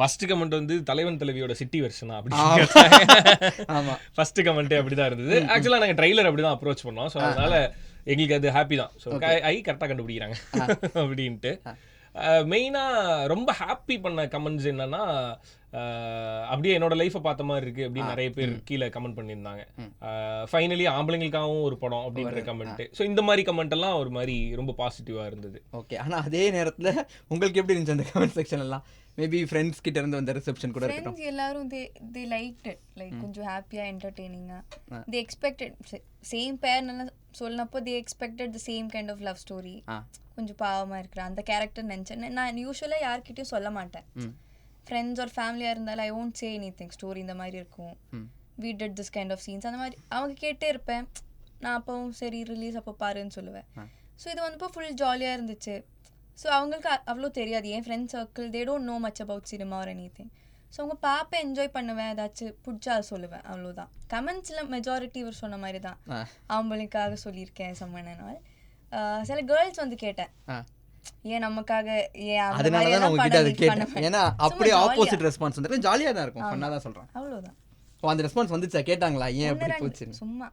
First comment வந்து தலைவன் தலைவியோட city வெர்ஷனா அப்படி. ஆமா ஃபர்ஸ்ட் கமெண்ட்டே அப்படிதான் இருந்தது. ஆக்சுவலா நாங்கள் ட்ரைலர் அப்படிதான் அப்ரோச் பண்ணோம். ஸோ அதனால எங்களுக்கு அது ஹாப்பி தான். ஸோ கரெக்டாக கண்டுபிடிக்கிறாங்க அப்படின்ட்டு. மெயினாக ரொம்ப ஹாப்பி பண்ண கமெண்ட்ஸ் என்னன்னா, அப்படியே என்னோட லைஃப்பை பார்த்த மாதிரி இருக்கு அப்படின்னு நிறைய பேர் கீழே கமெண்ட் பண்ணியிருந்தாங்க. ஃபைனலி ஆம்பளைங்களுக்காகவும் ஒரு படம் அப்படின்ற கமெண்ட். ஸோ இந்த மாதிரி கமெண்ட் எல்லாம் ஒரு மாதிரி ரொம்ப பாசிட்டிவாக இருந்தது. ஓகே. ஆனால் அதே நேரத்தில் உங்களுக்கு எப்படி இருந்துச்சு அந்த கமெண்ட் செக்ஷன் எல்லாம்? மேபி ஃப்ரெண்ட்ஸ் கிட்ட இருந்து வந்த ரிசெப்ஷன் கூட இருக்கட்டும். ஃப்ரெண்ட்ஸ் எல்லாரும் தே லைக்ட் இட். லைக் கொஞ்சம் ஹாப்பியா என்டர்டெய்னிங்கா தே எக்ஸ்பெக்டட் சேம் பேர் சொன்னப்போ they expected the same kind of love story. கொஞ்சம் பாவமா இருக்கிற அந்த கேரக்டர் நினச்சேன். நான் யூஸ்வலாக யார்கிட்டயும் சொல்ல மாட்டேன். ஃப்ரெண்ட்ஸ் ஒரு ஃபேமிலியாக இருந்தாலும் I won't say anything. Story இந்த மாதிரி இருக்கும், we did this kind of scenes அந்த மாதிரி அவங்க கேட்டே இருப்பேன். நான் அப்போவும் சரி ரிலீஸ் அப்போ பாருன்னு சொல்லுவேன். ஸோ இது வந்தப்போ ஃபுல் ஜாலியாக இருந்துச்சு. ஸோ அவங்களுக்கு அவ்வளோ தெரியாது. என் friend circle they don't know much about cinema or anything. So அவங்க பார்ப்பேன், என்ஜாய் பண்ணுவேன், ஏதாச்சும் பிடிச்சா சொல்லுவேன், அவ்வளோதான். கமெண்ட்ஸில் மெஜாரிட்டி இவர் சொன்ன மாதிரி தான். அவங்களுக்காக சொல்லியிருக்கேன் சம்மனால். சில கேர்ள்ஸ் வந்து கேட்டேன், ஏன் நமக்காக ஏன்னா அப்படியே ஆப்போசிட் ரெஸ்பான்ஸ் வந்து ஜாலியாக தான் இருக்கும், ஃபன்னாக தான் சொல்கிறேன். அவ்வளோதான். அந்த ரெஸ்பான்ஸ் வந்துச்சா? கேட்டாங்களா ஏன் அப்படி போச்சு? சும்மா